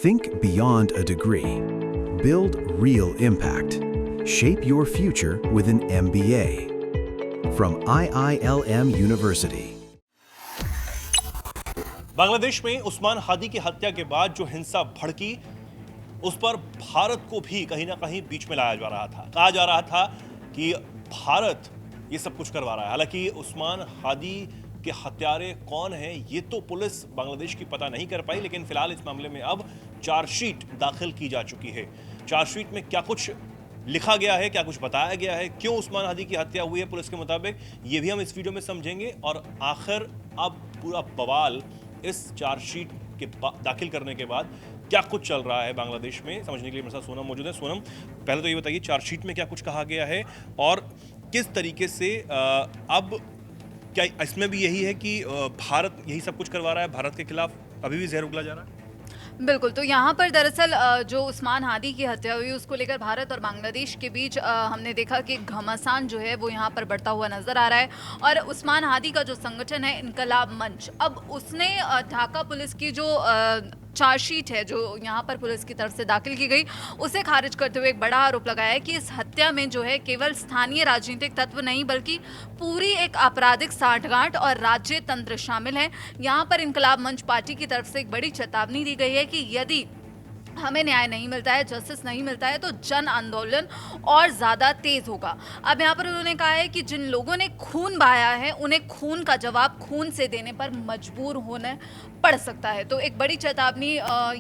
Think beyond a degree. Build real impact. Shape your future with an MBA. From IILM University. Bangladesh में उस्मान हादी की हत्या के बाद जो हिंसा भड़की, उस पर भारत को भी कहीं ना कहीं बीच में लाया जा रहा था। कहा जा रहा था कि भारत ये सब कुछ करवा रहा है। हालांकि उस्मान हादी के हत्यारे कौन हैं ये तो पुलिस बांग्लादेश की पता नहीं कर पाई, लेकिन फिलहाल इस मामले में अब चार्जशीट दाखिल की जा चुकी है। चार्जशीट में क्या कुछ लिखा गया है, क्या कुछ बताया गया है, क्यों उस्मान हादी की हत्या हुई है पुलिस के मुताबिक, ये भी हम इस वीडियो में समझेंगे। और आखिर अब पूरा बवाल इस चार्जशीट के दाखिल करने के बाद क्या कुछ चल रहा है बांग्लादेश में, समझने के लिए मेरे साथ सोनम मौजूद है। सोनम, पहले तो ये बताइए चार्जशीट में क्या कुछ कहा गया है और किस तरीके से अब क्या इसमें भी यही है कि भारत यही सब कुछ करवा रहा है, भारत के खिलाफ अभी भी जहर उगला जा रहा है? बिल्कुल, तो यहाँ पर दरअसल जो उस्मान हादी की हत्या हुई उसको लेकर भारत और बांग्लादेश के बीच हमने देखा कि घमासान जो है वो यहाँ पर बढ़ता हुआ नजर आ रहा है। और उस्मान हादी का जो संगठन है इनकलाब मंच, अब उसने ढाका पुलिस की जो चार्जशीट है जो यहाँ पर पुलिस की तरफ से दाखिल की गई उसे खारिज करते हुए एक बड़ा आरोप लगाया है कि इस हत्या में जो है केवल स्थानीय राजनीतिक तत्व नहीं बल्कि पूरी एक आपराधिक साठगांठ और राज्य तंत्र शामिल है। यहाँ पर इनकलाब मंच पार्टी की तरफ से एक बड़ी चेतावनी दी गई है कि यदि हमें न्याय नहीं मिलता है, जस्टिस नहीं मिलता है, तो जन आंदोलन और ज़्यादा तेज होगा। अब यहाँ पर उन्होंने कहा है कि जिन लोगों ने खून बहाया है उन्हें खून का जवाब खून से देने पर मजबूर होना पड़ सकता है। तो एक बड़ी चेतावनी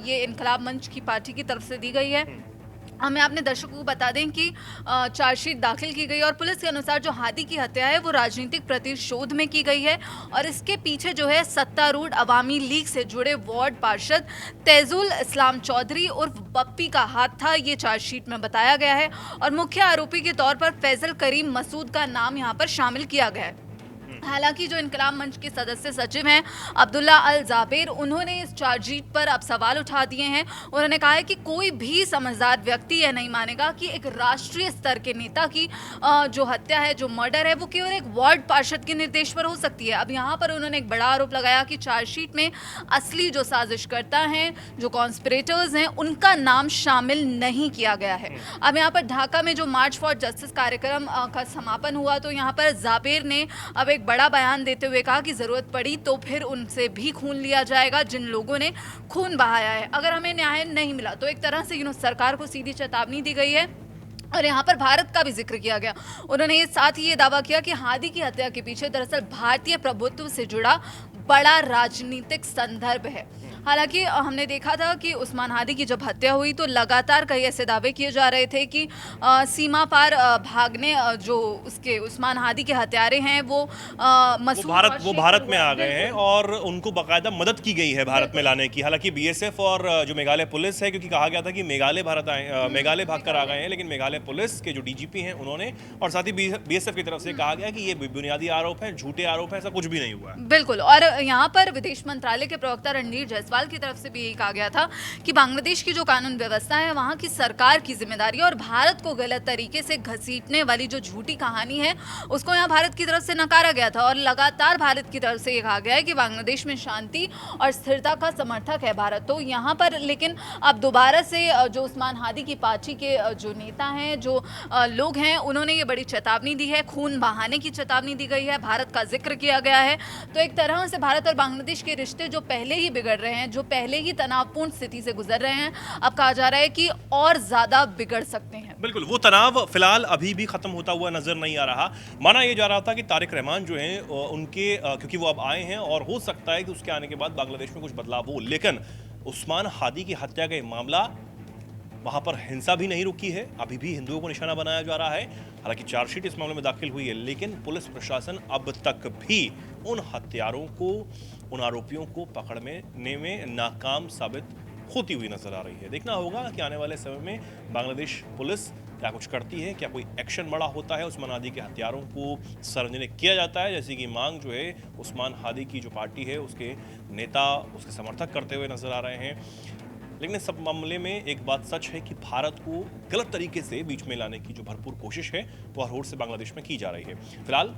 ये इनकलाब मंच की पार्टी की तरफ से दी गई है। हमें अपने दर्शकों को बता दें कि चार्जशीट दाखिल की गई और पुलिस के अनुसार जो हादी की हत्या है वो राजनीतिक प्रतिशोध में की गई है और इसके पीछे जो है सत्तारूढ़ अवामी लीग से जुड़े वार्ड पार्षद तेजुल इस्लाम चौधरी उर्फ बप्पी का हाथ था, ये चार्जशीट में बताया गया है। और मुख्य आरोपी के तौर पर फैजल करीम मसूद का नाम यहाँ पर शामिल किया गया है। हालांकि जो इनकलाब मंच के सदस्य सचिव हैं अब्दुल्ला अल जाबेर, उन्होंने इस चार्जशीट पर अब सवाल उठा दिए हैं। उन्होंने कहा है कि कोई भी समझदार व्यक्ति यह नहीं मानेगा कि एक राष्ट्रीय स्तर के नेता की जो हत्या है, जो मर्डर है, वो केवल एक वार्ड पार्षद के निर्देश पर हो सकती है। अब यहाँ पर उन्होंने एक बड़ा आरोप लगाया कि चार्जशीट में असली जो साजिशकर्ता हैं, जो कॉन्स्पिरेटर्स हैं, उनका नाम शामिल नहीं किया गया है। अब यहाँ पर ढाका में जो मार्च फॉर जस्टिस कार्यक्रम का समापन हुआ तो यहाँ पर जाबेर ने अब एक बड़ा बयान देते हुए कहा कि जरूरत पड़ी तो फिर उनसे भी खून लिया जाएगा जिन लोगों ने खून बहाया है। अगर हमें न्याय नहीं मिला तो एक तरह से सरकार को सीधी चेतावनी दी गई है। और यहाँ पर भारत का भी जिक्र किया गया। उन्होंने साथ ही ये दावा किया कि हादी की हत्या के पीछे दरअसल भारतीय प्रभुत्व से जुड़ा बड़ा राजनीतिक संदर्भ है। हालांकि हमने देखा था कि उस्मान हादी की जब हत्या हुई तो लगातार कई ऐसे दावे किए जा रहे थे कि सीमा पार भागने जो उसके उस्मान हादी के हत्यारे हैं वो भारत में आ गए हैं और उनको बाकायदा मदद की गई है भारत में लाने की। हालांकि बीएसएफ और जो मेघालय पुलिस है, क्योंकि कहा गया था कि मेघालय भाग कर आ गए हैं, लेकिन मेघालय पुलिस के जो डीजीपी हैं उन्होंने और साथ ही बीएसएफ की तरफ से कहा गया कि ये बुनियादी आरोप है, झूठे आरोप है, ऐसा कुछ भी नहीं हुआ है। बिल्कुल। और यहाँ पर विदेश मंत्रालय के प्रवक्ता रणधीर जायसवाल की तरफ से भी यही कहा गया था कि बांग्लादेश की जो कानून व्यवस्था है वहाँ की सरकार की जिम्मेदारी और भारत को गलत तरीके से घसीटने वाली जो झूठी कहानी है उसको यहाँ भारत की तरफ से नकारा गया था। और लगातार भारत की तरफ से ये कहा गया है कि बांग्लादेश में शांति और स्थिरता का समर्थक है भारत। तो यहाँ पर लेकिन अब दोबारा से जो उस्मान हादी की पार्टी के जो नेता हैं, जो लोग हैं, उन्होंने ये बड़ी चेतावनी दी है, खून बहाने की चेतावनी दी गई है, भारत का जिक्र किया गया है। तो एक तरह से भारत और बांग्लादेश के रिश्ते जो पहले ही बिगड़ रहे हैं, जो पहले ही तनावपूर्ण स्थिति से गुजर रहे हैं, अब कहा जा रहा है कि और ज्यादा बिगड़ सकते हैं। बिल्कुल, वो तनाव फिलहाल अभी भी खत्म होता हुआ नजर नहीं आ रहा। माना यह जा रहा था कि तारिक रहमान जो हैं उनके क्योंकि वो अब आए हैं और हो सकता है कि उसके आने के बाद बांग्लादेश में कुछ बदलाव हो, लेकिन उस्मान हादी की हत्या का मामला, वहां पर हिंसा भी नहीं रुकी है, अभी भी हिंदुओं को निशाना बनाया जा रहा है। हालांकि चार्जशीट इस मामले में दाखिल हुई है, लेकिन पुलिस प्रशासन अब तक भी उन हत्यारों को, उन आरोपियों को पकड़ने में नाकाम साबित होती हुई नजर आ रही है। देखना होगा कि आने वाले समय में बांग्लादेश पुलिस क्या कुछ करती है, क्या कोई एक्शन बड़ा होता है, उस्मान हादी के हत्यारों को सार्वजनिक किया जाता है, जैसे कि मांग जो है उस्मान हादी की जो पार्टी है उसके नेता, उसके समर्थक करते हुए नजर आ रहे हैं। लेकिन इस सब मामले में एक बात सच है कि भारत को गलत तरीके से बीच में लाने की जो भरपूर कोशिश है वो हर ओर से बांग्लादेश में की जा रही है। फिलहाल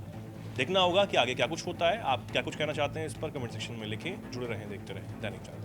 देखना होगा कि आगे क्या कुछ होता है। आप क्या कुछ कहना चाहते हैं इस पर कमेंट सेक्शन में लिखें। जुड़े रहें, देखते रहें दैनिक जागरण।